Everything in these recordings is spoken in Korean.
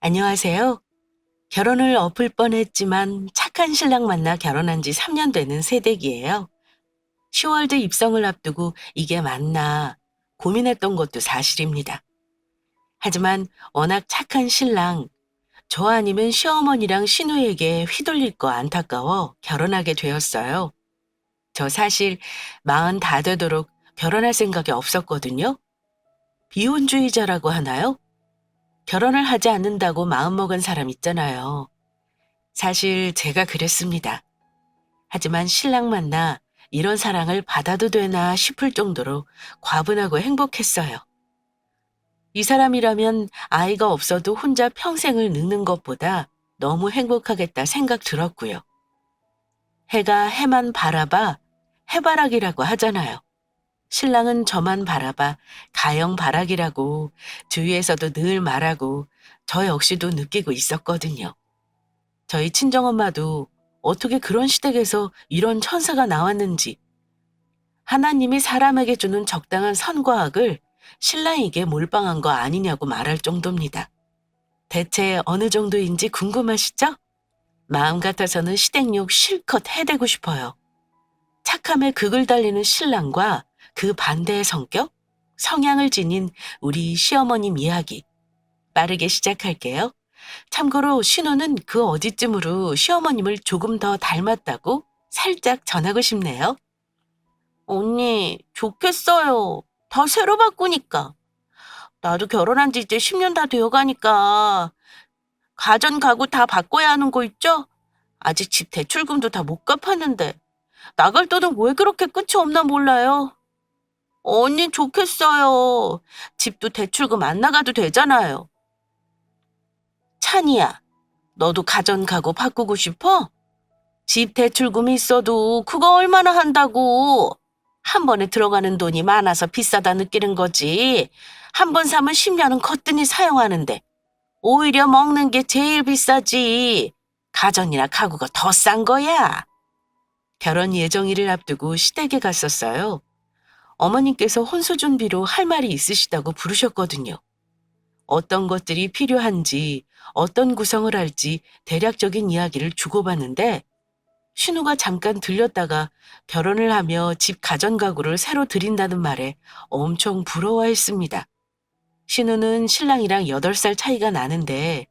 안녕하세요. 결혼을 엎을 뻔했지만 착한 신랑 만나 결혼한 지 3년 되는 새댁이에요. 10월드 입성을 앞두고 이게 맞나 고민했던 것도 사실입니다. 하지만 워낙 착한 신랑, 저 아니면 시어머니랑 시누에게 휘둘릴 거 안타까워 결혼하게 되었어요. 저 사실 40 다 되도록 결혼할 생각이 없었거든요. 비혼주의자라고 하나요? 결혼을 하지 않는다고 마음먹은 사람 있잖아요. 사실 제가 그랬습니다. 하지만 신랑 만나 이런 사랑을 받아도 되나 싶을 정도로 과분하고 행복했어요. 이 사람이라면 아이가 없어도 혼자 평생을 늙는 것보다 너무 행복하겠다 생각 들었고요. 해가 해만 바라봐 해바라기라고 하잖아요. 신랑은 저만 바라봐 가영바라기라고 주위에서도 늘 말하고 저 역시도 느끼고 있었거든요. 저희 친정엄마도 어떻게 그런 시댁에서 이런 천사가 나왔는지 하나님이 사람에게 주는 적당한 선과 악을 신랑에게 몰빵한 거 아니냐고 말할 정도입니다. 대체 어느 정도인지 궁금하시죠? 마음 같아서는 시댁욕 실컷 해대고 싶어요. 착함에 극을 달리는 신랑과 그 반대의 성격, 성향을 지닌 우리 시어머님 이야기 빠르게 시작할게요. 참고로 신우는 그 어디쯤으로 시어머님을 조금 더 닮았다고 살짝 전하고 싶네요. 언니, 좋겠어요. 다 새로 바꾸니까. 나도 결혼한 지 이제 10년 다 되어 가니까 가전 가구 다 바꿔야 하는 거 있죠? 아직 집 대출금도 다 못 갚았는데 나갈 돈은 왜 그렇게 끝이 없나 몰라요. 언니 좋겠어요. 집도 대출금 안 나가도 되잖아요. 찬이야, 너도 가전 가구 바꾸고 싶어? 집 대출금이 있어도 그거 얼마나 한다고. 한 번에 들어가는 돈이 많아서 비싸다 느끼는 거지. 한 번 사면 10년은 거뜬히 사용하는데 오히려 먹는 게 제일 비싸지. 가전이나 가구가 더 싼 거야. 결혼 예정일을 앞두고 시댁에 갔었어요. 어머님께서 혼수 준비로 할 말이 있으시다고 부르셨거든요. 어떤 것들이 필요한지, 어떤 구성을 할지 대략적인 이야기를 주고받는데 신우가 잠깐 들렸다가 결혼을 하며 집 가전가구를 새로 드린다는 말에 엄청 부러워했습니다. 신우는 신랑이랑 8살 차이가 나는데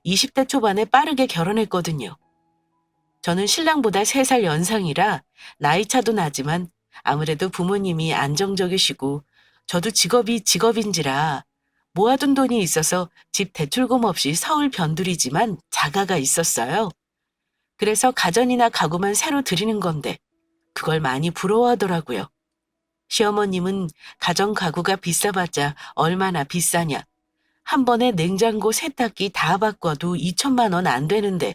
20대 초반에 빠르게 결혼했거든요. 저는 신랑보다 3살 연상이라 나이 차도 나지만 아무래도 부모님이 안정적이시고 저도 직업이 직업인지라 모아둔 돈이 있어서 집 대출금 없이 서울 변두리지만 자가가 있었어요. 그래서 가전이나 가구만 새로 드리는 건데 그걸 많이 부러워하더라고요. 시어머님은 가전 가구가 비싸봤자 얼마나 비싸냐. 한 번에 냉장고 세탁기 다 바꿔도 2천만 원 안 되는데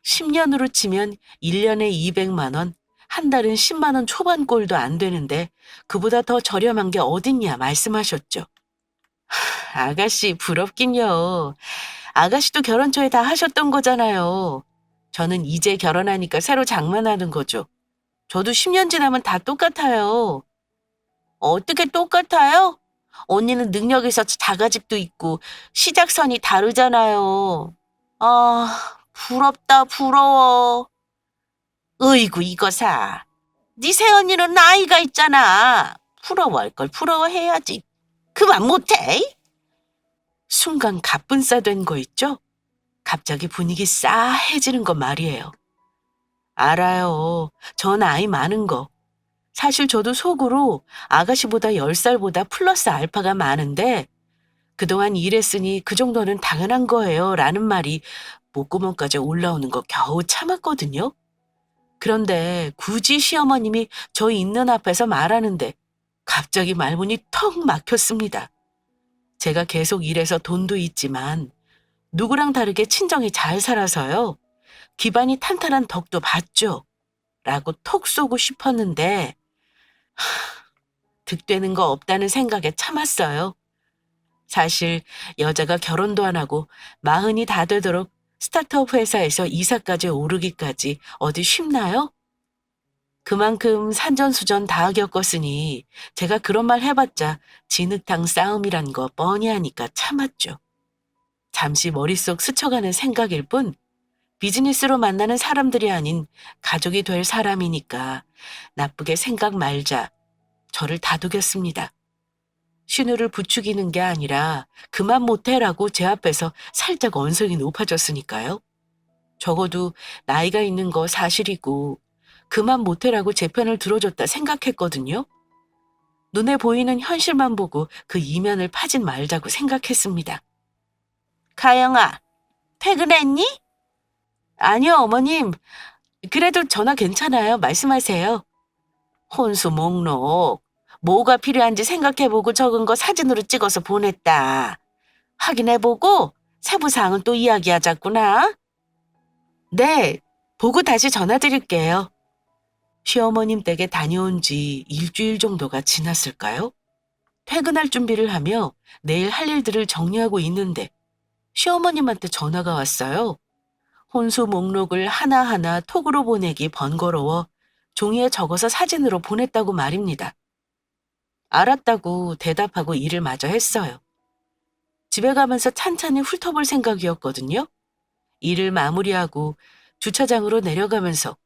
10년으로 치면 1년에 200만 원, 한 달은 10만 원 초반 꼴도 안 되는데 그보다 더 저렴한 게 어딨냐 말씀하셨죠. 아가씨 부럽긴요. 아가씨도 결혼 초에 다 하셨던 거잖아요. 저는 이제 결혼하니까 새로 장만하는 거죠. 저도 10년 지나면 다 똑같아요. 어떻게 똑같아요? 언니는 능력이 있어서 자가집도 있고 시작선이 다르잖아요. 아, 부럽다, 부러워. 으이구, 이거사. 네 새언니는 나이가 있잖아. 부러워할 걸 부러워해야지. 그만 못해? 순간 가뿐싸된 거 있죠? 갑자기 분위기 싸해지는 거 말이에요. 알아요. 저 나이 많은 거. 사실 저도 속으로 아가씨보다 10살보다 플러스 알파가 많은데 그동안 일했으니 그 정도는 당연한 거예요 라는 말이 목구멍까지 올라오는 거 겨우 참았거든요. 그런데 굳이 시어머님이 저 있는 앞에서 말하는데 갑자기 말문이 턱 막혔습니다. 제가 계속 일해서 돈도 있지만 누구랑 다르게 친정이 잘 살아서요. 기반이 탄탄한 덕도 봤죠. 라고 톡 쏘고 싶었는데 득되는 거 없다는 생각에 참았어요. 사실 여자가 결혼도 안 하고 40이 다 되도록 스타트업 회사에서 이사까지 오르기까지 어디 쉽나요? 그만큼 산전수전 다 겪었으니 제가 그런 말 해봤자 진흙탕 싸움이란 거 뻔히 하니까 참았죠. 잠시 머릿속 스쳐가는 생각일 뿐 비즈니스로 만나는 사람들이 아닌 가족이 될 사람이니까 나쁘게 생각 말자 저를 다독였습니다. 신우를 부추기는 게 아니라 그만 못해라고 제 앞에서 살짝 언성이 높아졌으니까요. 적어도 나이가 있는 거 사실이고 그만 못해라고 제 편을 들어줬다 생각했거든요. 눈에 보이는 현실만 보고 그 이면을 파진 말자고 생각했습니다. 가영아, 퇴근했니? 아니요, 어머님. 그래도 전화 괜찮아요. 말씀하세요. 혼수 목록. 뭐가 필요한지 생각해보고 적은 거 사진으로 찍어서 보냈다. 확인해보고 세부사항은 또 이야기하자꾸나. 네, 보고 다시 전화드릴게요. 시어머님 댁에 다녀온 지 일주일 정도가 지났을까요? 퇴근할 준비를 하며 내일 할 일들을 정리하고 있는데 시어머님한테 전화가 왔어요. 혼수 목록을 하나하나 톡으로 보내기 번거로워 종이에 적어서 사진으로 보냈다고 말입니다. 알았다고 대답하고 일을 마저 했어요. 집에 가면서 찬찬히 훑어볼 생각이었거든요. 일을 마무리하고 주차장으로 내려가면서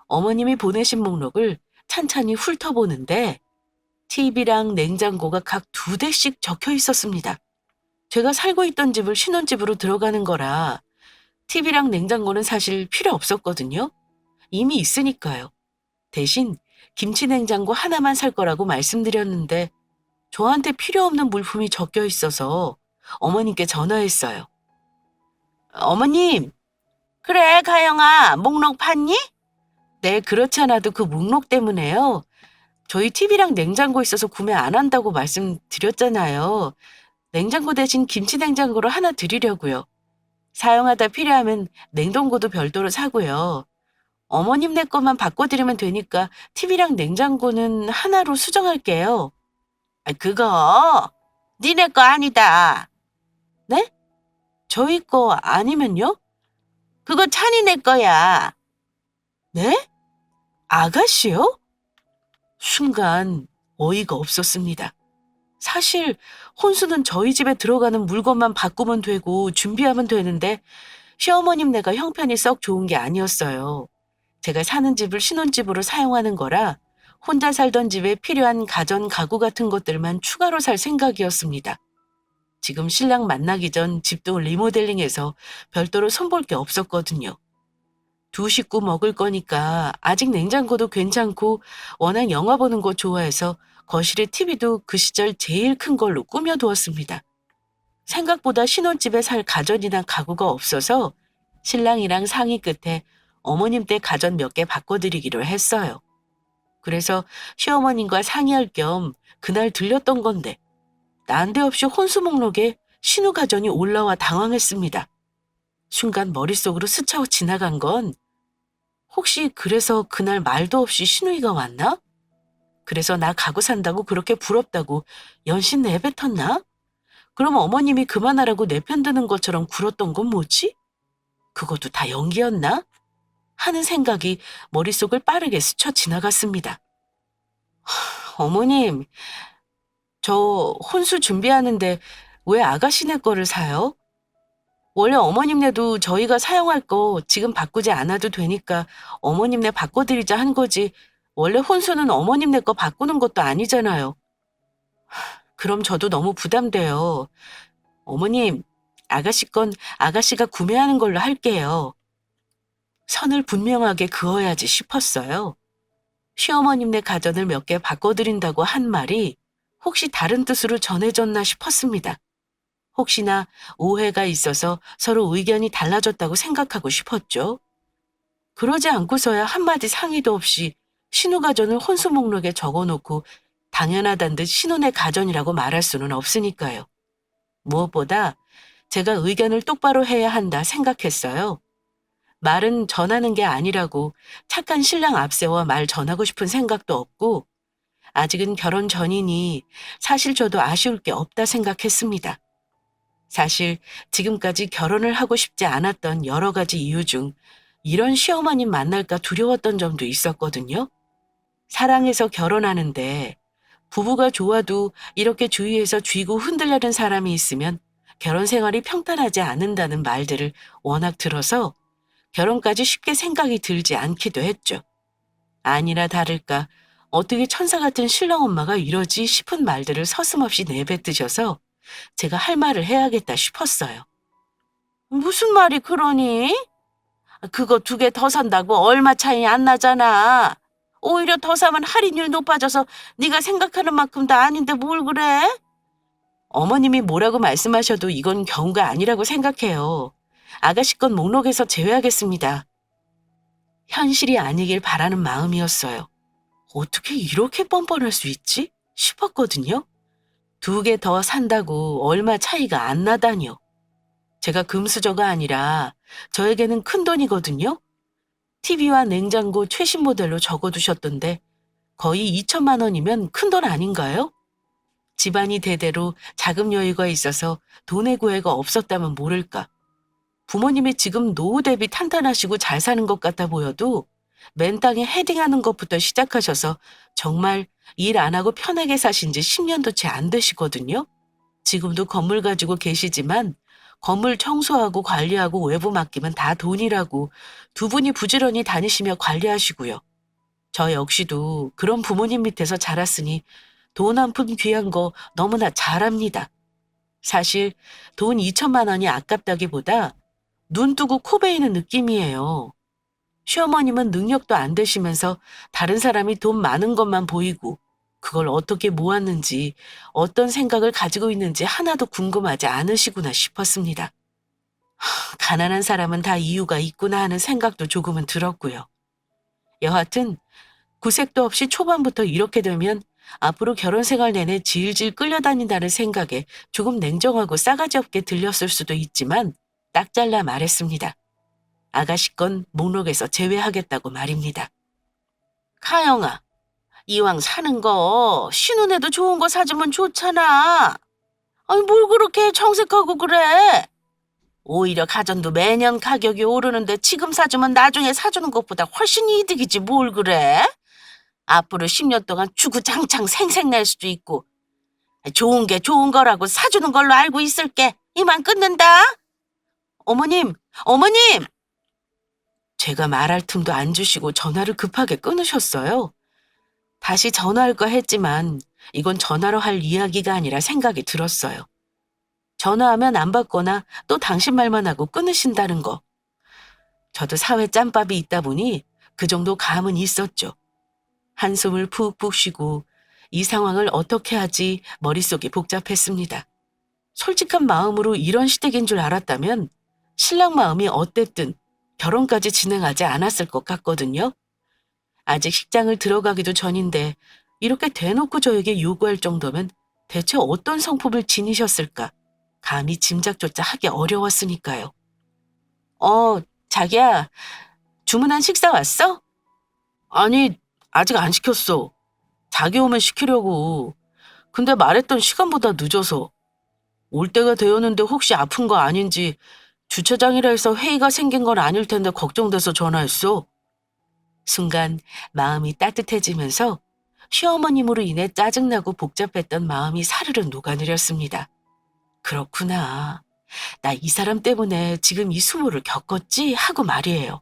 어머님이 보내신 목록을 찬찬히 훑어보는데 TV랑 냉장고가 각 2대씩 적혀 있었습니다. 제가 살고 있던 집을 신혼집으로 들어가는 거라 TV랑 냉장고는 사실 필요 없었거든요. 이미 있으니까요. 대신 김치 냉장고 하나만 살 거라고 말씀드렸는데 저한테 필요 없는 물품이 적혀 있어서 어머님께 전화했어요. 어머님, 그래, 가영아, 목록 봤니? 네, 그렇지 않아도 그 목록 때문에요. 저희 TV랑 냉장고 있어서 구매 안 한다고 말씀드렸잖아요. 냉장고 대신 김치 냉장고를 하나 드리려고요. 사용하다 필요하면 냉동고도 별도로 사고요. 어머님 네 것만 바꿔드리면 되니까 TV랑 냉장고는 하나로 수정할게요. 그거 니네 거 아니다. 네? 저희 거 아니면요? 그거 찬이네 거야. 네? 아가씨요? 순간 어이가 없었습니다. 사실 혼수는 저희 집에 들어가는 물건만 바꾸면 되고 준비하면 되는데 시어머님네가 형편이 썩 좋은 게 아니었어요. 제가 사는 집을 신혼집으로 사용하는 거라 혼자 살던 집에 필요한 가전 가구 같은 것들만 추가로 살 생각이었습니다. 지금 신랑 만나기 전 집도 리모델링해서 별도로 손볼 게 없었거든요. 두 식구 먹을 거니까 아직 냉장고도 괜찮고 워낙 영화 보는 거 좋아해서 거실에 TV도 그 시절 제일 큰 걸로 꾸며두었습니다. 생각보다 신혼집에 살 가전이나 가구가 없어서 신랑이랑 상의 끝에 어머님 댁 가전 몇 개 바꿔드리기로 했어요. 그래서 시어머님과 상의할 겸 그날 들렸던 건데 난데없이 혼수 목록에 신우 가전이 올라와 당황했습니다. 순간 머릿속으로 스쳐 지나간 건 혹시 그래서 그날 말도 없이 신우이가 왔나? 그래서 나 가구 산다고 그렇게 부럽다고 연신 내뱉었나? 그럼 어머님이 그만하라고 내 편 드는 것처럼 굴었던 건 뭐지? 그것도 다 연기였나? 하는 생각이 머릿속을 빠르게 스쳐 지나갔습니다. 어머님, 저 혼수 준비하는데 왜 아가씨네 거를 사요? 원래 어머님네도 저희가 사용할 거 지금 바꾸지 않아도 되니까 어머님네 바꿔드리자 한 거지 원래 혼수는 어머님네 거 바꾸는 것도 아니잖아요. 그럼 저도 너무 부담돼요. 어머님, 아가씨 건 아가씨가 구매하는 걸로 할게요. 선을 분명하게 그어야지 싶었어요. 시어머님네 가전을 몇 개 바꿔드린다고 한 말이 혹시 다른 뜻으로 전해졌나 싶었습니다. 혹시나 오해가 있어서 서로 의견이 달라졌다고 생각하고 싶었죠. 그러지 않고서야 한마디 상의도 없이 신우 가전을 혼수 목록에 적어놓고 당연하단 듯 신혼의 가전이라고 말할 수는 없으니까요. 무엇보다 제가 의견을 똑바로 해야 한다 생각했어요. 말은 전하는 게 아니라고 착한 신랑 앞세워 말 전하고 싶은 생각도 없고 아직은 결혼 전이니 사실 저도 아쉬울 게 없다 생각했습니다. 사실 지금까지 결혼을 하고 싶지 않았던 여러 가지 이유 중 이런 시어머님 만날까 두려웠던 점도 있었거든요. 사랑해서 결혼하는데 부부가 좋아도 이렇게 주위에서 쥐고 흔들려는 사람이 있으면 결혼 생활이 평탄하지 않는다는 말들을 워낙 들어서 결혼까지 쉽게 생각이 들지 않기도 했죠. 아니나 다를까 어떻게 천사 같은 신랑 엄마가 이러지 싶은 말들을 서슴없이 내뱉으셔서 제가 할 말을 해야겠다 싶었어요. 무슨 말이 그러니? 그거 2개 더 산다고 얼마 차이 안 나잖아. 오히려 더 사면 할인율 높아져서 네가 생각하는 만큼 다 아닌데 뭘 그래? 어머님이 뭐라고 말씀하셔도 이건 경우가 아니라고 생각해요. 아가씨 건 목록에서 제외하겠습니다. 현실이 아니길 바라는 마음이었어요. 어떻게 이렇게 뻔뻔할 수 있지? 싶었거든요. 2개 더 산다고 얼마 차이가 안 나다니요. 제가 금수저가 아니라 저에게는 큰 돈이거든요. TV와 냉장고 최신 모델로 적어두셨던데 거의 2천만 원이면 큰 돈 아닌가요? 집안이 대대로 자금 여유가 있어서 돈의 구애가 없었다면 모를까. 부모님이 지금 노후 대비 탄탄하시고 잘 사는 것 같아 보여도 맨땅에 헤딩하는 것부터 시작하셔서 정말 일 안 하고 편하게 사신 지 10년도 채 안 되시거든요. 지금도 건물 가지고 계시지만 건물 청소하고 관리하고 외부 맡기면 다 돈이라고 2분이 부지런히 다니시며 관리하시고요. 저 역시도 그런 부모님 밑에서 자랐으니 돈 한 푼 귀한 거 너무나 잘 압니다. 사실 돈 2천만 원이 아깝다기보다 눈 뜨고 코 베이는 느낌이에요. 시어머님은 능력도 안 되시면서 다른 사람이 돈 많은 것만 보이고 그걸 어떻게 모았는지 어떤 생각을 가지고 있는지 하나도 궁금하지 않으시구나 싶었습니다. 가난한 사람은 다 이유가 있구나 하는 생각도 조금은 들었고요. 여하튼 구색도 없이 초반부터 이렇게 되면 앞으로 결혼 생활 내내 질질 끌려다닌다는 생각에 조금 냉정하고 싸가지 없게 들렸을 수도 있지만 딱 잘라 말했습니다. 아가씨 건 목록에서 제외하겠다고 말입니다. 카영아, 이왕 사는 거 신혼에도 좋은 거 사주면 좋잖아. 아니 뭘 그렇게 정색하고 그래? 오히려 가전도 매년 가격이 오르는데 지금 사주면 나중에 사주는 것보다 훨씬 이득이지 뭘 그래? 앞으로 10년 동안 주구장창 생색낼 수도 있고 좋은 게 좋은 거라고 사주는 걸로 알고 있을게. 이만 끊는다. 어머님, 어머님! 제가 말할 틈도 안 주시고 전화를 급하게 끊으셨어요. 다시 전화할까 했지만 이건 전화로 할 이야기가 아니라 생각이 들었어요. 전화하면 안 받거나 또 당신 말만 하고 끊으신다는 거. 저도 사회 짬밥이 있다 보니 그 정도 감은 있었죠. 한숨을 푹푹 쉬고 이 상황을 어떻게 하지 머릿속이 복잡했습니다. 솔직한 마음으로 이런 시댁인 줄 알았다면 신랑 마음이 어땠든 결혼까지 진행하지 않았을 것 같거든요. 아직 식장을 들어가기도 전인데 이렇게 대놓고 저에게 요구할 정도면 대체 어떤 성품을 지니셨을까? 감히 짐작조차 하기 어려웠으니까요. 자기야, 주문한 식사 왔어? 아니, 아직 안 시켰어. 자기 오면 시키려고. 근데 말했던 시간보다 늦어서. 올 때가 되었는데 혹시 아픈 거 아닌지 주차장이라 해서 회의가 생긴 건 아닐 텐데 걱정돼서 전화했어. 순간 마음이 따뜻해지면서 시어머님으로 인해 짜증나고 복잡했던 마음이 사르르 녹아내렸습니다. 그렇구나. 나 이 사람 때문에 지금 이 수모를 겪었지 하고 말이에요.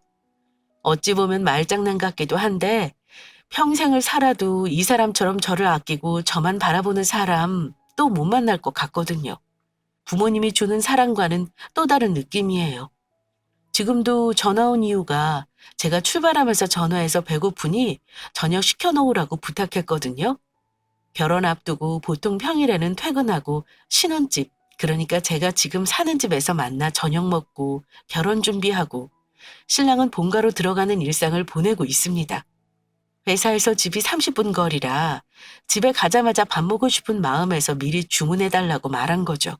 어찌 보면 말장난 같기도 한데 평생을 살아도 이 사람처럼 저를 아끼고 저만 바라보는 사람 또 못 만날 것 같거든요. 부모님이 주는 사랑과는 또 다른 느낌이에요. 지금도 전화 온 이유가 제가 출발하면서 전화해서 배고프니 저녁 시켜놓으라고 부탁했거든요. 결혼 앞두고 보통 평일에는 퇴근하고 신혼집, 그러니까 제가 지금 사는 집에서 만나 저녁 먹고 결혼 준비하고 신랑은 본가로 들어가는 일상을 보내고 있습니다. 회사에서 집이 30분 거리라 집에 가자마자 밥 먹고 싶은 마음에서 미리 주문해달라고 말한 거죠.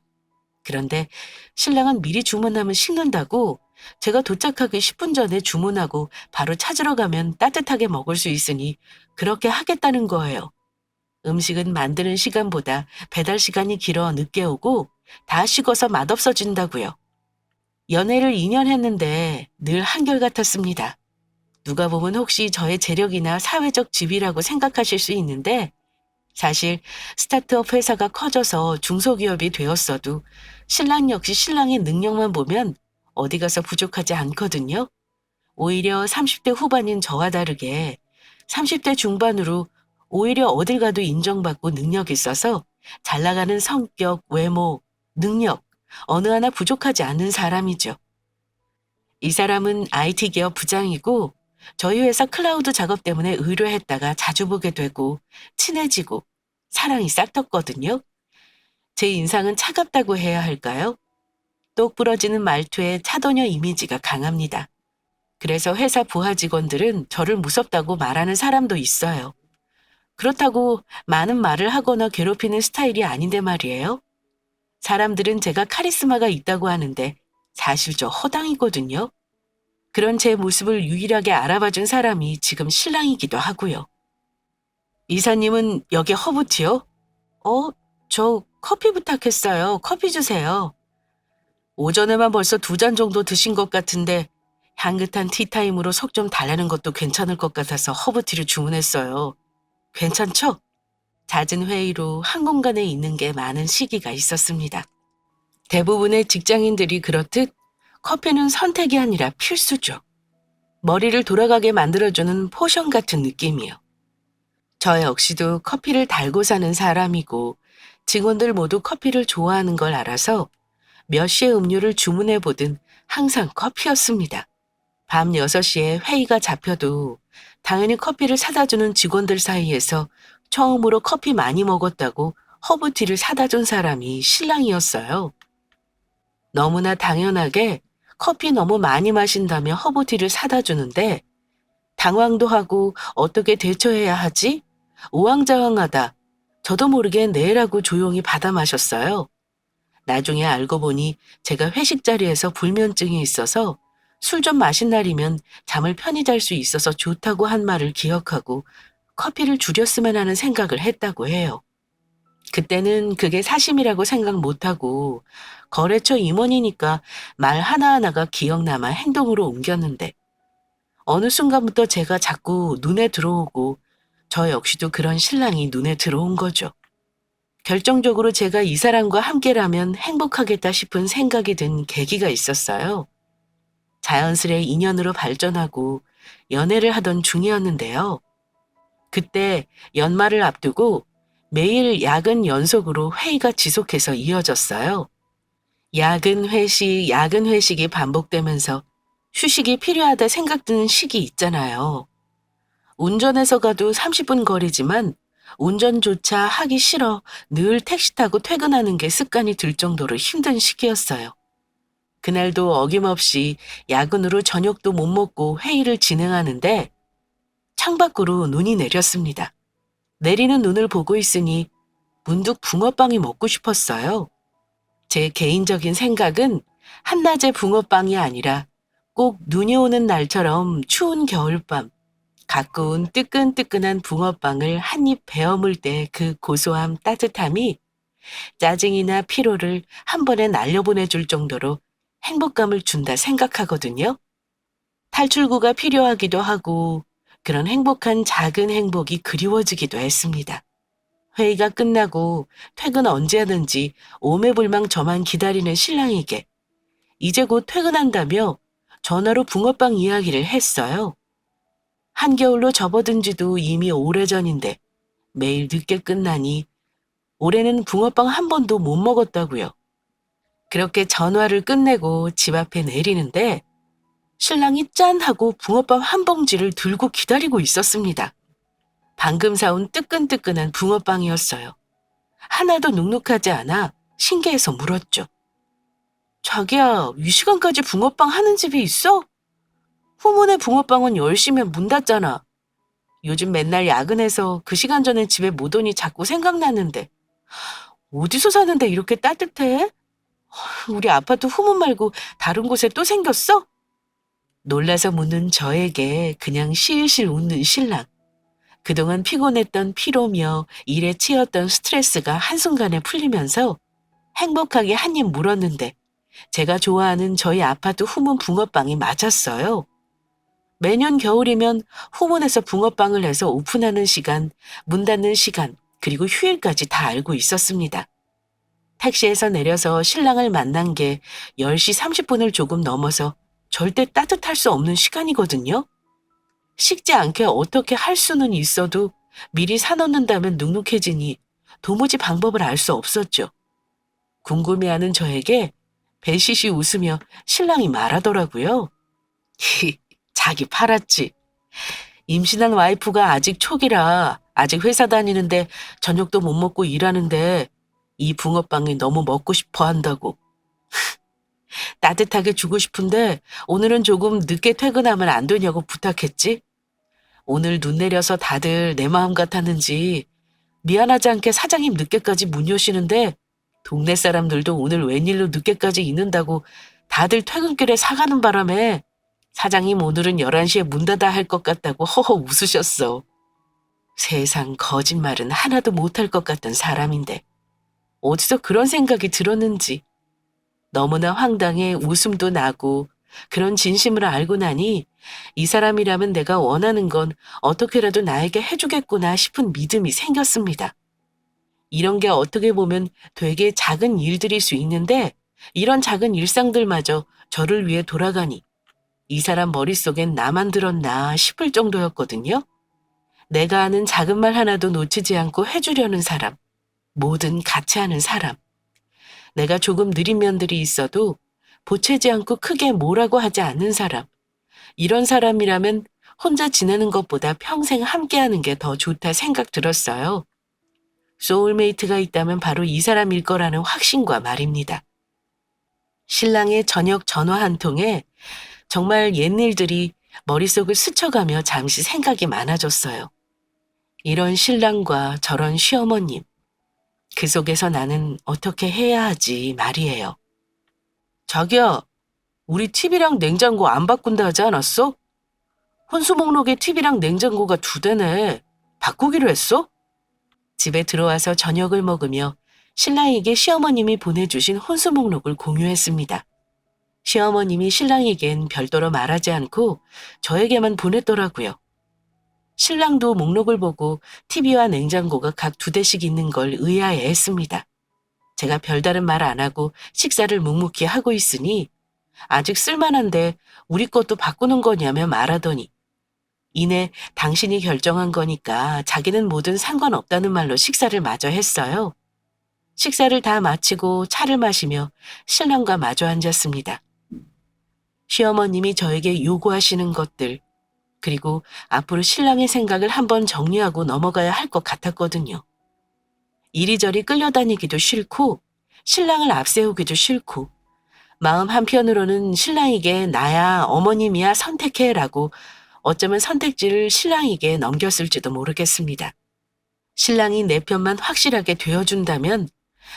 그런데 신랑은 미리 주문하면 식는다고 제가 도착하기 10분 전에 주문하고 바로 찾으러 가면 따뜻하게 먹을 수 있으니 그렇게 하겠다는 거예요. 음식은 만드는 시간보다 배달 시간이 길어 늦게 오고 다 식어서 맛없어진다고요. 연애를 2년 했는데 늘 한결같았습니다. 누가 보면 혹시 저의 재력이나 사회적 지위라고 생각하실 수 있는데 사실 스타트업 회사가 커져서 중소기업이 되었어도 신랑 역시 신랑의 능력만 보면 어디 가서 부족하지 않거든요. 오히려 30대 후반인 저와 다르게 30대 중반으로 오히려 어딜 가도 인정받고 능력 있어서 잘 나가는 성격, 외모, 능력, 어느 하나 부족하지 않은 사람이죠. 이 사람은 IT 기업 부장이고 저희 회사 클라우드 작업 때문에 의뢰했다가 자주 보게 되고 친해지고 사랑이 싹텄거든요. 제 인상은 차갑다고 해야 할까요? 똑 부러지는 말투에 차도녀 이미지가 강합니다. 그래서 회사 부하 직원들은 저를 무섭다고 말하는 사람도 있어요. 그렇다고 많은 말을 하거나 괴롭히는 스타일이 아닌데 말이에요. 사람들은 제가 카리스마가 있다고 하는데 사실 저 허당이거든요. 그런 제 모습을 유일하게 알아봐준 사람이 지금 신랑이기도 하고요. 이사님은 여기 허브티요? 저 커피 부탁했어요. 커피 주세요. 오전에만 벌써 2잔 정도 드신 것 같은데 향긋한 티타임으로 속 좀 달래는 것도 괜찮을 것 같아서 허브티를 주문했어요. 괜찮죠? 잦은 회의로 한 공간에 있는 게 많은 시기가 있었습니다. 대부분의 직장인들이 그렇듯 커피는 선택이 아니라 필수죠. 머리를 돌아가게 만들어주는 포션 같은 느낌이요. 저 역시도 커피를 달고 사는 사람이고 직원들 모두 커피를 좋아하는 걸 알아서 몇 시에 음료를 주문해 보든 항상 커피였습니다. 밤 6시에 회의가 잡혀도 당연히 커피를 사다 주는 직원들 사이에서 처음으로 커피 많이 먹었다고 허브티를 사다 준 사람이 신랑이었어요. 너무나 당연하게 커피 너무 많이 마신다며 허브티를 사다 주는데 당황도 하고 어떻게 대처해야 하지? 우왕좌왕하다 저도 모르게 네라고 조용히 받아 마셨어요. 나중에 알고 보니 제가 회식 자리에서 불면증이 있어서 술 좀 마신 날이면 잠을 편히 잘 수 있어서 좋다고 한 말을 기억하고 커피를 줄였으면 하는 생각을 했다고 해요. 그때는 그게 사심이라고 생각 못하고 거래처 임원이니까 말 하나하나가 기억남아 행동으로 옮겼는데 어느 순간부터 제가 자꾸 눈에 들어오고 저 역시도 그런 신랑이 눈에 들어온 거죠. 결정적으로 제가 이 사람과 함께라면 행복하겠다 싶은 생각이 든 계기가 있었어요. 자연스레 인연으로 발전하고 연애를 하던 중이었는데요. 그때 연말을 앞두고 매일 야근 연속으로 회의가 지속해서 이어졌어요. 야근 회식이 반복되면서 휴식이 필요하다 생각드는 시기 있잖아요. 운전해서 가도 30분 거리지만 운전조차 하기 싫어 늘 택시 타고 퇴근하는 게 습관이 들 정도로 힘든 시기였어요. 그날도 어김없이 야근으로 저녁도 못 먹고 회의를 진행하는데 창밖으로 눈이 내렸습니다. 내리는 눈을 보고 있으니 문득 붕어빵이 먹고 싶었어요. 제 개인적인 생각은 한낮의 붕어빵이 아니라 꼭 눈이 오는 날처럼 추운 겨울밤, 가까운 뜨끈뜨끈한 붕어빵을 한 입 베어 물 때 그 고소함, 따뜻함이 짜증이나 피로를 한 번에 날려보내줄 정도로 행복감을 준다 생각하거든요. 탈출구가 필요하기도 하고 그런 행복한 작은 행복이 그리워지기도 했습니다. 회의가 끝나고 퇴근 언제 하든지 오매불망 저만 기다리는 신랑에게 이제 곧 퇴근한다며 전화로 붕어빵 이야기를 했어요. 한겨울로 접어든 지도 이미 오래전인데 매일 늦게 끝나니 올해는 붕어빵 한 번도 못 먹었다고요. 그렇게 전화를 끝내고 집 앞에 내리는데 신랑이 짠 하고 붕어빵 한 봉지를 들고 기다리고 있었습니다. 방금 사온 뜨끈뜨끈한 붕어빵이었어요. 하나도 눅눅하지 않아 신기해서 물었죠. 자기야, 이 시간까지 붕어빵 하는 집이 있어? 후문의 붕어빵은 10시면 문 닫잖아. 요즘 맨날 야근해서 그 시간 전에 집에 못 오니 자꾸 생각나는데. 어디서 사는데 이렇게 따뜻해? 우리 아파트 후문 말고 다른 곳에 또 생겼어? 놀라서 묻는 저에게 그냥 실실 웃는 신랑. 그동안 피곤했던 피로며 일에 치였던 스트레스가 한순간에 풀리면서 행복하게 한 입 물었는데 제가 좋아하는 저희 아파트 후문 붕어빵이 맞았어요. 매년 겨울이면 후문에서 붕어빵을 해서 오픈하는 시간, 문 닫는 시간, 그리고 휴일까지 다 알고 있었습니다. 택시에서 내려서 신랑을 만난 게 10시 30분을 조금 넘어서 절대 따뜻할 수 없는 시간이거든요. 식지 않게 어떻게 할 수는 있어도 미리 사놓는다면 눅눅해지니 도무지 방법을 알 수 없었죠. 궁금해하는 저에게 배시시 웃으며 신랑이 말하더라고요. 자기 팔았지. 임신한 와이프가 아직 초기라 아직 회사 다니는데 저녁도 못 먹고 일하는데 이 붕어빵이 너무 먹고 싶어 한다고. 따뜻하게 주고 싶은데 오늘은 조금 늦게 퇴근하면 안 되냐고 부탁했지. 오늘 눈 내려서 다들 내 마음 같았는지 미안하지 않게 사장님 늦게까지 문 여시는데 동네 사람들도 오늘 웬일로 늦게까지 있는다고 다들 퇴근길에 사가는 바람에 사장님 오늘은 11시에 문 닫아 할 것 같다고 허허 웃으셨어. 세상 거짓말은 하나도 못할 것 같던 사람인데 어디서 그런 생각이 들었는지 너무나 황당해 웃음도 나고 그런 진심을 알고 나니 이 사람이라면 내가 원하는 건 어떻게라도 나에게 해주겠구나 싶은 믿음이 생겼습니다. 이런 게 어떻게 보면 되게 작은 일들일 수 있는데 이런 작은 일상들마저 저를 위해 돌아가니 이 사람 머릿속엔 나만 들었나 싶을 정도였거든요. 내가 아는 작은 말 하나도 놓치지 않고 해주려는 사람, 뭐든 같이 하는 사람. 내가 조금 느린 면들이 있어도 보채지 않고 크게 뭐라고 하지 않는 사람. 이런 사람이라면 혼자 지내는 것보다 평생 함께하는 게 더 좋다 생각 들었어요. 소울메이트가 있다면 바로 이 사람일 거라는 확신과 말입니다. 신랑의 저녁 전화 한 통에 정말 옛일들이 머릿속을 스쳐가며 잠시 생각이 많아졌어요. 이런 신랑과 저런 시어머님. 그 속에서 나는 어떻게 해야 하지 말이에요. 자기야, 우리 TV랑 냉장고 안 바꾼다 하지 않았어? 혼수 목록에 TV랑 냉장고가 2대네. 바꾸기로 했어? 집에 들어와서 저녁을 먹으며 신랑에게 시어머님이 보내주신 혼수 목록을 공유했습니다. 시어머님이 신랑에겐 별도로 말하지 않고 저에게만 보냈더라고요. 신랑도 목록을 보고 TV와 냉장고가 각 2대씩 있는 걸 의아해했습니다. 제가 별다른 말 안 하고 식사를 묵묵히 하고 있으니 아직 쓸만한데 우리 것도 바꾸는 거냐며 말하더니 이내 당신이 결정한 거니까 자기는 뭐든 상관없다는 말로 식사를 마저 했어요. 식사를 다 마치고 차를 마시며 신랑과 마주 앉았습니다. 시어머님이 저에게 요구하시는 것들, 그리고 앞으로 신랑의 생각을 한번 정리하고 넘어가야 할 것 같았거든요. 이리저리 끌려다니기도 싫고 신랑을 앞세우기도 싫고 마음 한편으로는 신랑에게 나야 어머님이야 선택해라고 어쩌면 선택지를 신랑에게 넘겼을지도 모르겠습니다. 신랑이 내 편만 확실하게 되어준다면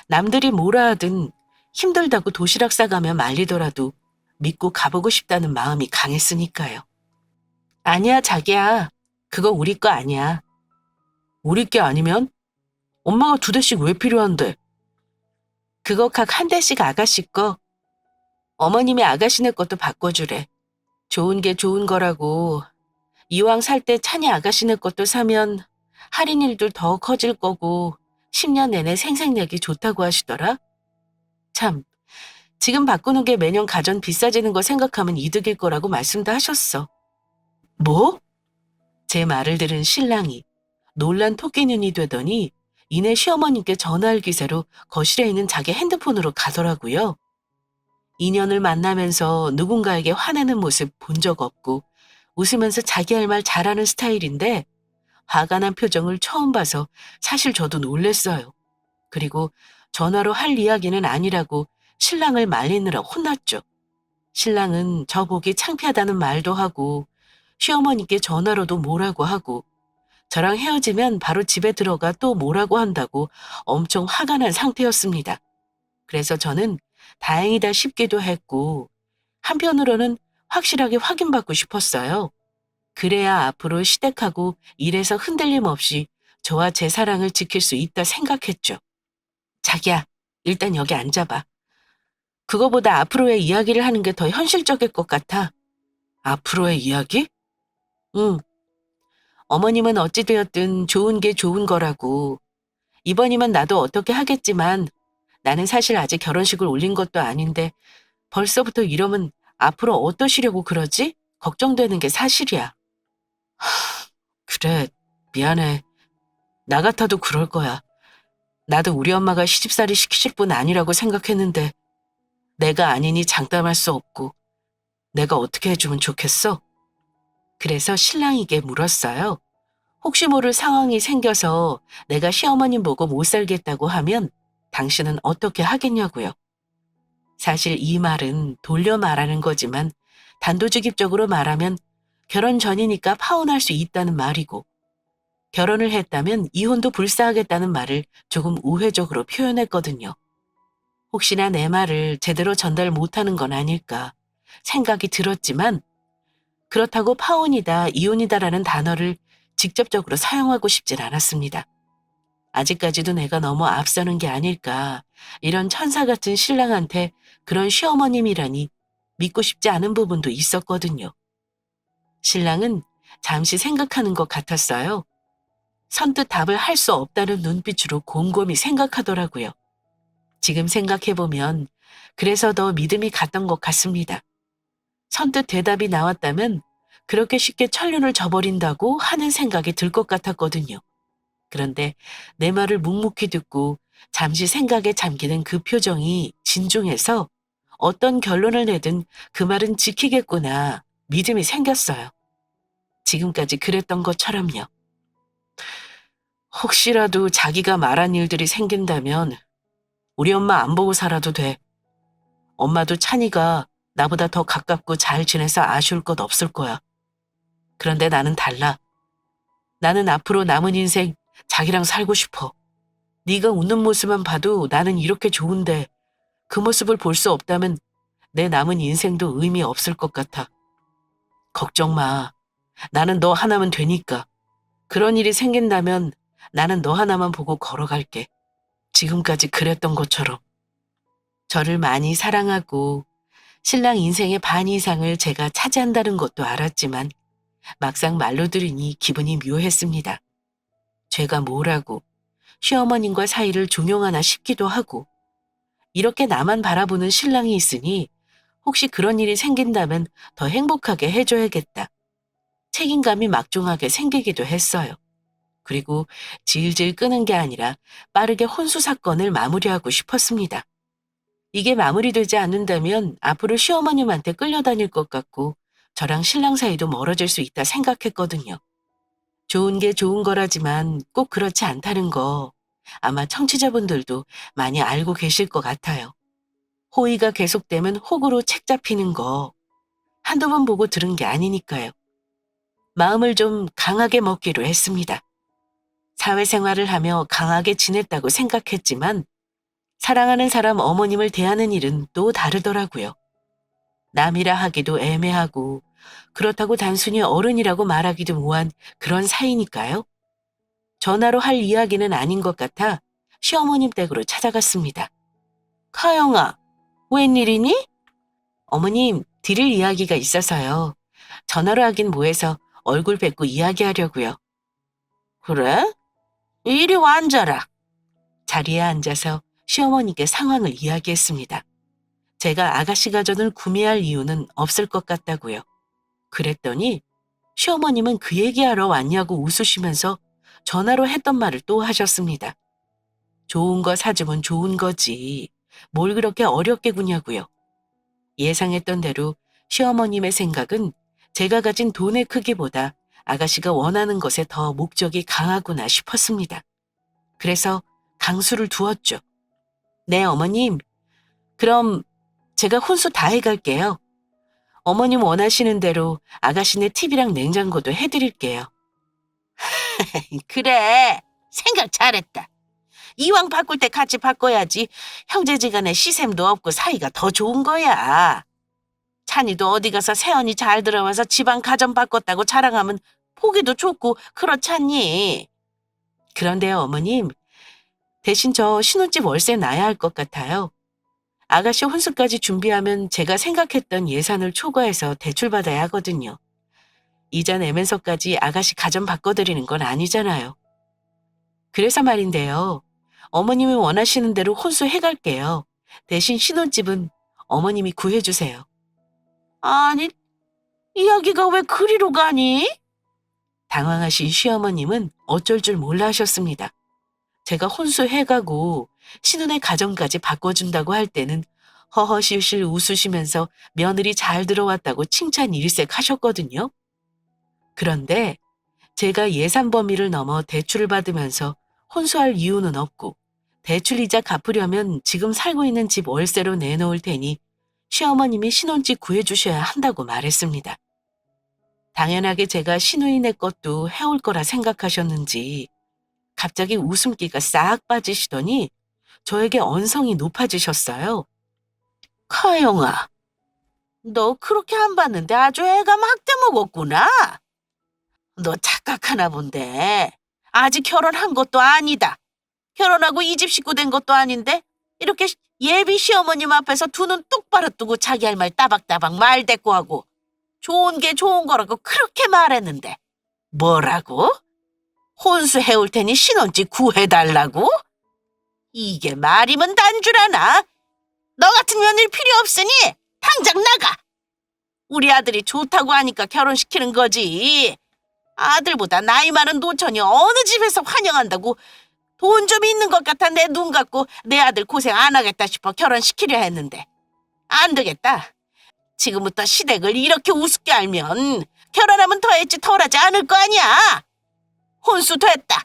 남들이 뭐라 하든 힘들다고 도시락 싸가며 말리더라도 믿고 가보고 싶다는 마음이 강했으니까요. 아니야, 자기야. 그거 우리 거 아니야. 우리 게 아니면? 엄마가 2대씩 왜 필요한데? 그거 각 1대씩 아가씨 거. 어머님이 아가씨네 것도 바꿔주래. 좋은 게 좋은 거라고. 이왕 살 때 찬이 아가씨네 것도 사면 할인율도 더 커질 거고 10년 내내 생색내기 좋다고 하시더라. 참, 지금 바꾸는 게 매년 가전 비싸지는 거 생각하면 이득일 거라고 말씀도 하셨어. 뭐? 제 말을 들은 신랑이 놀란 토끼 눈이 되더니 이내 시어머님께 전화할 기세로 거실에 있는 자기 핸드폰으로 가더라고요. 인연을 만나면서 누군가에게 화내는 모습 본 적 없고 웃으면서 자기 할 말 잘하는 스타일인데 화가 난 표정을 처음 봐서 사실 저도 놀랬어요. 그리고 전화로 할 이야기는 아니라고 신랑을 말리느라 혼났죠. 신랑은 저보기 창피하다는 말도 하고 시어머니께 전화로도 뭐라고 하고 저랑 헤어지면 바로 집에 들어가 또 뭐라고 한다고 엄청 화가 난 상태였습니다. 그래서 저는 다행이다 싶기도 했고 한편으로는 확실하게 확인받고 싶었어요. 그래야 앞으로 시댁하고 일에서 흔들림 없이 저와 제 사랑을 지킬 수 있다 생각했죠. 자기야, 일단 여기 앉아봐. 그거보다 앞으로의 이야기를 하는 게 더 현실적일 것 같아. 앞으로의 이야기? 응. 어머님은 어찌되었든 좋은 게 좋은 거라고 이번이면 나도 어떻게 하겠지만 나는 사실 아직 결혼식을 올린 것도 아닌데 벌써부터 이러면 앞으로 어떠시려고 그러지? 걱정되는 게 사실이야. 그래, 미안해. 나 같아도 그럴 거야. 나도 우리 엄마가 시집살이 시키실 분 아니라고 생각했는데 내가 아니니 장담할 수 없고 내가 어떻게 해주면 좋겠어? 그래서 신랑에게 물었어요. 혹시 모를 상황이 생겨서 내가 시어머님 보고 못 살겠다고 하면 당신은 어떻게 하겠냐고요. 사실 이 말은 돌려 말하는 거지만 단도직입적으로 말하면 결혼 전이니까 파혼할 수 있다는 말이고 결혼을 했다면 이혼도 불사하겠다는 말을 조금 우회적으로 표현했거든요. 혹시나 내 말을 제대로 전달 못하는 건 아닐까 생각이 들었지만 그렇다고 파혼이다, 이혼이다라는 단어를 직접적으로 사용하고 싶진 않았습니다. 아직까지도 내가 너무 앞서는 게 아닐까. 이런 천사 같은 신랑한테 그런 시어머님이라니 믿고 싶지 않은 부분도 있었거든요. 신랑은 잠시 생각하는 것 같았어요. 선뜻 답을 할 수 없다는 눈빛으로 곰곰이 생각하더라고요. 지금 생각해보면 그래서 더 믿음이 갔던 것 같습니다. 선뜻 대답이 나왔다면 그렇게 쉽게 천륜을 저버린다고 하는 생각이 들 것 같았거든요. 그런데 내 말을 묵묵히 듣고 잠시 생각에 잠기는 그 표정이 진중해서 어떤 결론을 내든 그 말은 지키겠구나 믿음이 생겼어요. 지금까지 그랬던 것처럼요. 혹시라도 자기가 말한 일들이 생긴다면 우리 엄마 안 보고 살아도 돼. 엄마도 찬이가 나보다 더 가깝고 잘 지내서 아쉬울 것 없을 거야. 그런데 나는 달라. 나는 앞으로 남은 인생 자기랑 살고 싶어. 네가 웃는 모습만 봐도 나는 이렇게 좋은데 그 모습을 볼 수 없다면 내 남은 인생도 의미 없을 것 같아. 걱정 마. 나는 너 하나면 되니까. 그런 일이 생긴다면 나는 너 하나만 보고 걸어갈게. 지금까지 그랬던 것처럼. 저를 많이 사랑하고 신랑 인생의 반 이상을 제가 차지한다는 것도 알았지만 막상 말로 들으니 기분이 묘했습니다. 죄가 뭐라고 시어머님과 사이를 종용하나 싶기도 하고 이렇게 나만 바라보는 신랑이 있으니 혹시 그런 일이 생긴다면 더 행복하게 해줘야겠다. 책임감이 막중하게 생기기도 했어요. 그리고 질질 끄는 게 아니라 빠르게 혼수 사건을 마무리하고 싶었습니다. 이게 마무리되지 않는다면 앞으로 시어머님한테 끌려다닐 것 같고 저랑 신랑 사이도 멀어질 수 있다 생각했거든요. 좋은 게 좋은 거라지만 꼭 그렇지 않다는 거 아마 청취자분들도 많이 알고 계실 것 같아요. 호의가 계속되면 혹으로 책 잡히는 거 한두 번 보고 들은 게 아니니까요. 마음을 좀 강하게 먹기로 했습니다. 사회생활을 하며 강하게 지냈다고 생각했지만 사랑하는 사람 어머님을 대하는 일은 또 다르더라고요. 남이라 하기도 애매하고 그렇다고 단순히 어른이라고 말하기도 뭐한 그런 사이니까요. 전화로 할 이야기는 아닌 것 같아 시어머님 댁으로 찾아갔습니다. 카영아, 웬일이니? 어머님, 드릴 이야기가 있어서요. 전화로 하긴 뭐해서 얼굴 뵙고 이야기하려고요. 그래? 이리 와 앉아라. 자리에 앉아서 시어머니께 상황을 이야기했습니다. 제가 아가씨 가전을 구매할 이유는 없을 것 같다고요. 그랬더니 시어머님은 그 얘기하러 왔냐고 웃으시면서 전화로 했던 말을 또 하셨습니다. 좋은 거 사주면 좋은 거지. 뭘 그렇게 어렵게 구냐고요. 예상했던 대로 시어머님의 생각은 제가 가진 돈의 크기보다 아가씨가 원하는 것에 더 목적이 강하구나 싶었습니다. 그래서 강수를 두었죠. 네, 어머님. 그럼 제가 혼수 다 해갈게요. 어머님 원하시는 대로 아가씨네 TV랑 냉장고도 해드릴게요. 그래, 생각 잘했다. 이왕 바꿀 때 같이 바꿔야지. 형제지간에 시샘도 없고 사이가 더 좋은 거야. 찬이도 어디 가서 새언니 잘 들어와서 집안 가전 바꿨다고 자랑하면 보기도 좋고 그렇지 않니? 그런데요, 어머님. 대신 저 신혼집 월세 나야 할 것 같아요. 아가씨 혼수까지 준비하면 제가 생각했던 예산을 초과해서 대출받아야 하거든요. 이자 내면서까지 아가씨 가전 바꿔드리는 건 아니잖아요. 그래서 말인데요. 어머님이 원하시는 대로 혼수해갈게요. 대신 신혼집은 어머님이 구해주세요. 아니, 이야기가 왜 그리로 가니? 당황하신 시어머님은 어쩔 줄 몰라 하셨습니다. 제가 혼수해가고 신혼의 가정까지 바꿔준다고 할 때는 허허실실 웃으시면서 며느리 잘 들어왔다고 칭찬 일색 하셨거든요. 그런데 제가 예산 범위를 넘어 대출을 받으면서 혼수할 이유는 없고 대출 이자 갚으려면 지금 살고 있는 집 월세로 내놓을 테니 시어머님이 신혼집 구해주셔야 한다고 말했습니다. 당연하게 제가 시누이네 것도 해올 거라 생각하셨는지 갑자기 웃음기가 싹 빠지시더니 저에게 언성이 높아지셨어요. 카영아, 너 그렇게 안 봤는데 아주 애가 막대 먹었구나. 너 착각하나 본데 아직 결혼한 것도 아니다. 결혼하고 이 집 식구 된 것도 아닌데 이렇게 예비 시어머님 앞에서 두 눈 똑바로 뜨고 자기 할 말 따박따박 말 대꾸하고 좋은 게 좋은 거라고 그렇게 말했는데 뭐라고? 혼수해올 테니 신혼집 구해달라고? 이게 말이면 단줄하나? 너 같은 며느리 필요 없으니 당장 나가. 우리 아들이 좋다고 하니까 결혼시키는 거지. 아들보다 나이 많은 노처녀 어느 집에서 환영한다고 돈 좀 있는 것 같아 내 눈 감고 내 아들 고생 안 하겠다 싶어 결혼시키려 했는데 안 되겠다. 지금부터 시댁을 이렇게 우습게 알면 결혼하면 더했지 덜하지 않을 거 아니야. 혼수 됐다.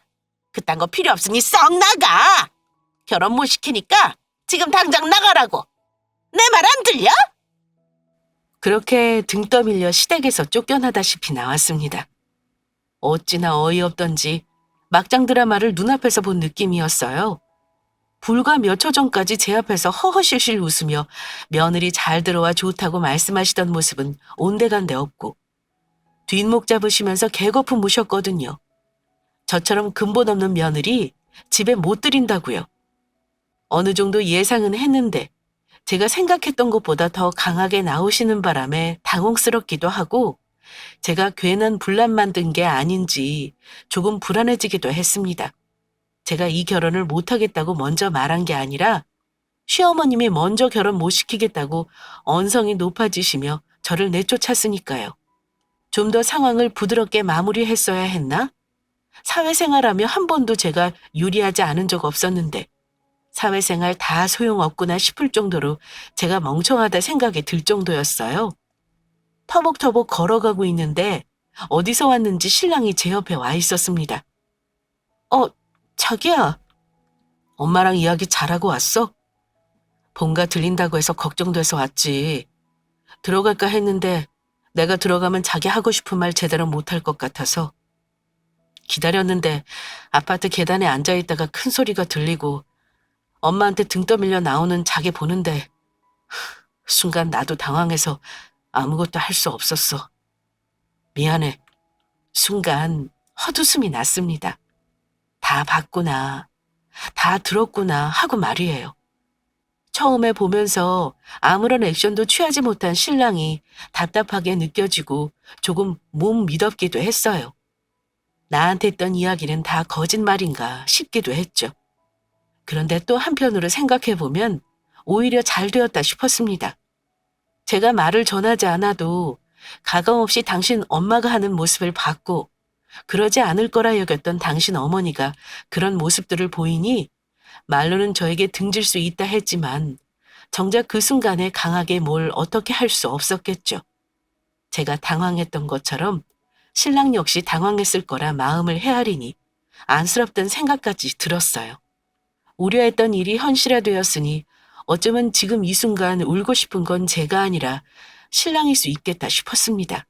그딴 거 필요 없으니 썩 나가. 결혼 못 시키니까 지금 당장 나가라고. 내 말 안 들려? 그렇게 등 떠밀려 시댁에서 쫓겨나다시피 나왔습니다. 어찌나 어이없던지 막장 드라마를 눈앞에서 본 느낌이었어요. 불과 몇 초 전까지 제 앞에서 허허실실 웃으며 며느리 잘 들어와 좋다고 말씀하시던 모습은 온데간데 없고 뒷목 잡으시면서 개거품 무셨거든요. 저처럼 근본 없는 며느리 집에 못 들인다고요. 어느 정도 예상은 했는데 제가 생각했던 것보다 더 강하게 나오시는 바람에 당혹스럽기도 하고 제가 괜한 분란 만든 게 아닌지 조금 불안해지기도 했습니다. 제가 이 결혼을 못하겠다고 먼저 말한 게 아니라 시어머님이 먼저 결혼 못 시키겠다고 언성이 높아지시며 저를 내쫓았으니까요. 좀 더 상황을 부드럽게 마무리했어야 했나? 사회생활하며 한 번도 제가 유리하지 않은 적 없었는데 사회생활 다 소용없구나 싶을 정도로 제가 멍청하다 생각이 들 정도였어요. 터벅터벅 걸어가고 있는데 어디서 왔는지 신랑이 제 옆에 와 있었습니다. 자기야, 엄마랑 이야기 잘하고 왔어? 뭔가 들린다고 해서 걱정돼서 왔지. 들어갈까 했는데 내가 들어가면 자기 하고 싶은 말 제대로 못할 것 같아서. 기다렸는데 아파트 계단에 앉아있다가 큰 소리가 들리고 엄마한테 등 떠밀려 나오는 자기 보는데 순간 나도 당황해서 아무것도 할 수 없었어. 미안해. 순간 헛웃음이 났습니다. 다 봤구나. 다 들었구나 하고 말이에요. 처음에 보면서 아무런 액션도 취하지 못한 신랑이 답답하게 느껴지고 조금 몸 미덥기도 했어요. 나한테 했던 이야기는 다 거짓말인가 싶기도 했죠. 그런데 또 한편으로 생각해보면 오히려 잘 되었다 싶었습니다. 제가 말을 전하지 않아도 가감없이 당신 엄마가 하는 모습을 봤고 그러지 않을 거라 여겼던 당신 어머니가 그런 모습들을 보이니 말로는 저에게 등질 수 있다 했지만 정작 그 순간에 강하게 뭘 어떻게 할 수 없었겠죠. 제가 당황했던 것처럼 신랑 역시 당황했을 거라 마음을 헤아리니 안쓰럽던 생각까지 들었어요. 우려했던 일이 현실화되었으니 어쩌면 지금 이 순간 울고 싶은 건 제가 아니라 신랑일 수 있겠다 싶었습니다.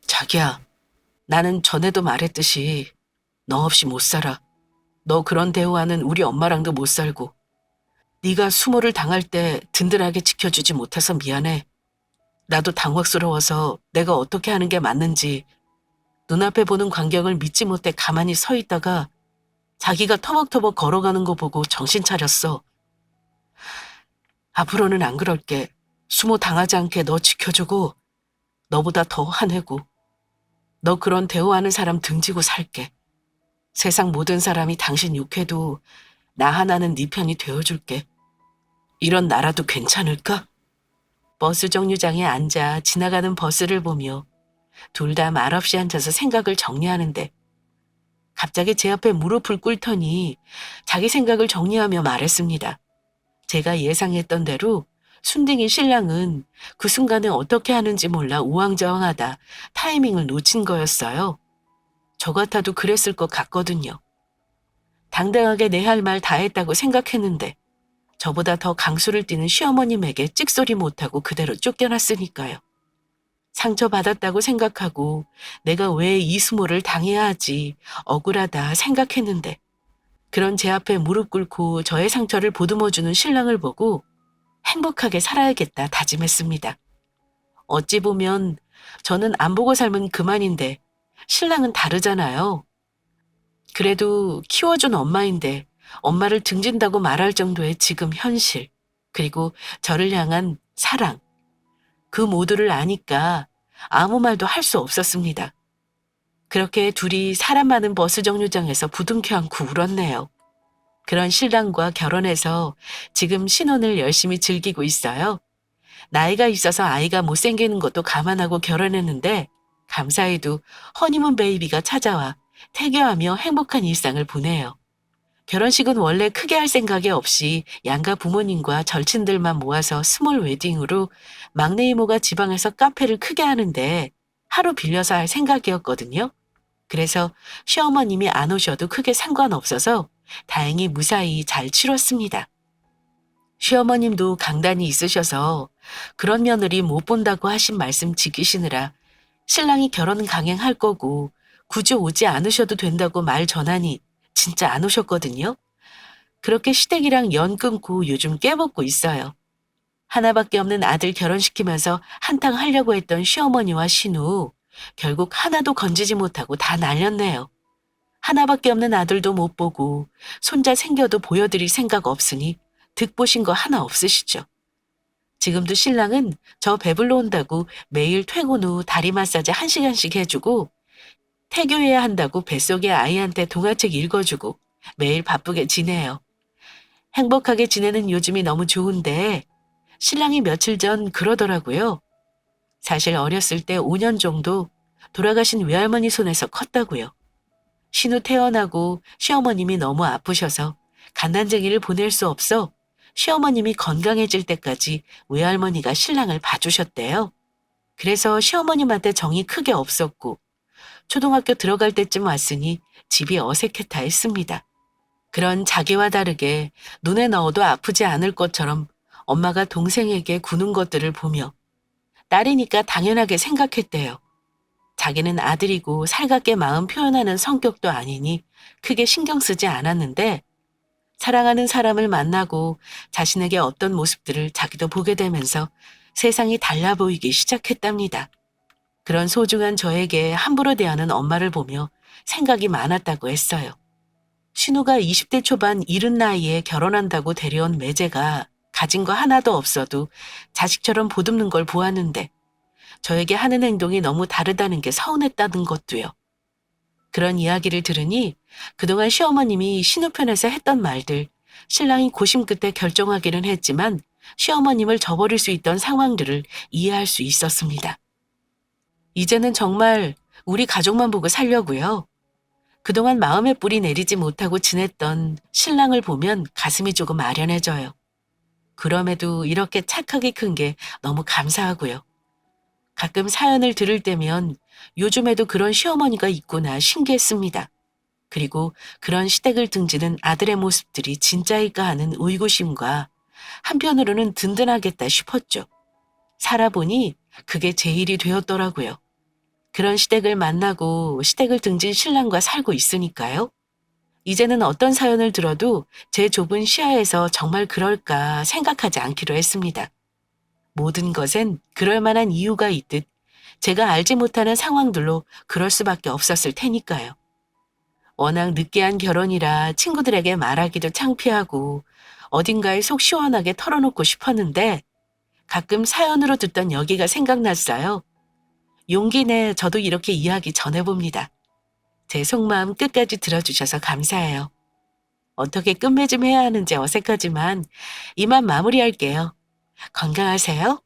자기야, 나는 전에도 말했듯이 너 없이 못 살아. 너 그런 대우하는 우리 엄마랑도 못 살고 네가 수모를 당할 때 든든하게 지켜주지 못해서 미안해. 나도 당혹스러워서 내가 어떻게 하는 게 맞는지 눈앞에 보는 광경을 믿지 못해 가만히 서 있다가 자기가 터벅터벅 걸어가는 거 보고 정신 차렸어. 앞으로는 안 그럴게. 수모 당하지 않게 너 지켜주고 너보다 더 화내고 너 그런 대우하는 사람 등지고 살게. 세상 모든 사람이 당신 욕해도 나 하나는 네 편이 되어줄게. 이런 나라도 괜찮을까? 버스 정류장에 앉아 지나가는 버스를 보며 둘 다 말없이 앉아서 생각을 정리하는데 갑자기 제 앞에 무릎을 꿇더니 자기 생각을 정리하며 말했습니다. 제가 예상했던 대로 순둥이 신랑은 그 순간에 어떻게 하는지 몰라 우왕좌왕하다 타이밍을 놓친 거였어요. 저 같아도 그랬을 것 같거든요. 당당하게 내 할 말 다 했다고 생각했는데 저보다 더 강수를 띠는 시어머님에게 찍소리 못하고 그대로 쫓겨났으니까요. 상처받았다고 생각하고 내가 왜 이 수모를 당해야 하지 억울하다 생각했는데 그런 제 앞에 무릎 꿇고 저의 상처를 보듬어주는 신랑을 보고 행복하게 살아야겠다 다짐했습니다. 어찌 보면 저는 안 보고 살면 그만인데 신랑은 다르잖아요. 그래도 키워준 엄마인데 엄마를 등진다고 말할 정도의 지금 현실, 그리고 저를 향한 사랑, 그 모두를 아니까 아무 말도 할 수 없었습니다. 그렇게 둘이 사람 많은 버스 정류장에서 부둥켜 안고 울었네요. 그런 신랑과 결혼해서 지금 신혼을 열심히 즐기고 있어요. 나이가 있어서 아이가 못생기는 것도 감안하고 결혼했는데 감사히도 허니문 베이비가 찾아와 태교하며 행복한 일상을 보내요. 결혼식은 원래 크게 할 생각이 없이 양가 부모님과 절친들만 모아서 스몰 웨딩으로 막내 이모가 지방에서 카페를 크게 하는데 하루 빌려서 할 생각이었거든요. 그래서 시어머님이 안 오셔도 크게 상관없어서 다행히 무사히 잘 치렀습니다. 시어머님도 강단이 있으셔서 그런 며느리 못 본다고 하신 말씀 지키시느라 신랑이 결혼 강행할 거고 굳이 오지 않으셔도 된다고 말 전하니 진짜 안 오셨거든요. 그렇게 시댁이랑 연 끊고 요즘 깨먹고 있어요. 하나밖에 없는 아들 결혼시키면서 한탕 하려고 했던 시어머니와 신우 결국 하나도 건지지 못하고 다 날렸네요. 하나밖에 없는 아들도 못 보고 손자 생겨도 보여드릴 생각 없으니 득보신 거 하나 없으시죠. 지금도 신랑은 저 배불러 온다고 매일 퇴근 후 다리 마사지 1시간씩 해주고 태교해야 한다고 뱃속의 아이한테 동화책 읽어주고 매일 바쁘게 지내요. 행복하게 지내는 요즘이 너무 좋은데 신랑이 며칠 전 그러더라고요. 사실 어렸을 때 5년 정도 돌아가신 외할머니 손에서 컸다고요. 신우 태어나고 시어머님이 너무 아프셔서 갓난쟁이를 보낼 수 없어 시어머님이 건강해질 때까지 외할머니가 신랑을 봐주셨대요. 그래서 시어머님한테 정이 크게 없었고 초등학교 들어갈 때쯤 왔으니 집이 어색했다 했습니다. 그런 자기와 다르게 눈에 넣어도 아프지 않을 것처럼 엄마가 동생에게 구는 것들을 보며 딸이니까 당연하게 생각했대요. 자기는 아들이고 살갑게 마음 표현하는 성격도 아니니 크게 신경 쓰지 않았는데 사랑하는 사람을 만나고 자신에게 어떤 모습들을 자기도 보게 되면서 세상이 달라 보이기 시작했답니다. 그런 소중한 저에게 함부로 대하는 엄마를 보며 생각이 많았다고 했어요. 신우가 20대 초반 이른 나이에 결혼한다고 데려온 매제가 가진 거 하나도 없어도 자식처럼 보듬는 걸 보았는데 저에게 하는 행동이 너무 다르다는 게 서운했다는 것도요. 그런 이야기를 들으니 그동안 시어머님이 신우 편에서 했던 말들, 신랑이 고심 끝에 결정하기는 했지만 시어머님을 저버릴 수 있던 상황들을 이해할 수 있었습니다. 이제는 정말 우리 가족만 보고 살려고요. 그동안 마음에 뿌리 내리지 못하고 지냈던 신랑을 보면 가슴이 조금 아련해져요. 그럼에도 이렇게 착하게 큰 게 너무 감사하고요. 가끔 사연을 들을 때면 요즘에도 그런 시어머니가 있구나 신기했습니다. 그리고 그런 시댁을 등지는 아들의 모습들이 진짜일까 하는 의구심과 한편으로는 든든하겠다 싶었죠. 살아보니 그게 제 일이 되었더라고요. 그런 시댁을 만나고 시댁을 등진 신랑과 살고 있으니까요. 이제는 어떤 사연을 들어도 제 좁은 시야에서 정말 그럴까 생각하지 않기로 했습니다. 모든 것엔 그럴 만한 이유가 있듯 제가 알지 못하는 상황들로 그럴 수밖에 없었을 테니까요. 워낙 늦게한 결혼이라 친구들에게 말하기도 창피하고 어딘가에 속 시원하게 털어놓고 싶었는데 가끔 사연으로 듣던 여기가 생각났어요. 용기 내 저도 이렇게 이야기 전해봅니다. 제 속마음 끝까지 들어주셔서 감사해요. 어떻게 끝맺음 해야 하는지 어색하지만 이만 마무리할게요. 건강하세요.